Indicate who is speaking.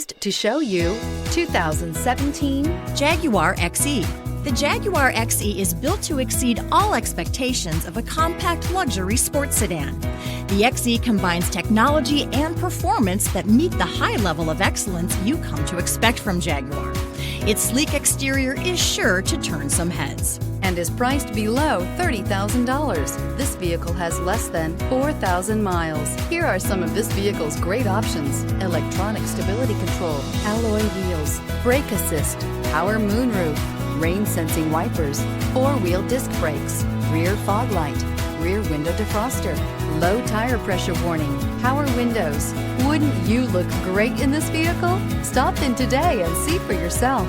Speaker 1: To show you 2017
Speaker 2: Jaguar XE. The Jaguar XE is built to exceed all expectations of a compact luxury sports sedan. The XE combines technology and performance that meet the high level of excellence you come to expect from Jaguar. Its sleek exterior is sure to turn some heads.
Speaker 1: and is priced below $30,000. This vehicle has less than 4,000 miles. Here are some of this vehicle's great options: electronic stability control, alloy wheels, brake assist, power moonroof, rain sensing wipers, four-wheel disc brakes, rear fog light, rear window defroster, low tire pressure warning, power windows. Wouldn't you look great in this vehicle? Stop in today and see for yourself.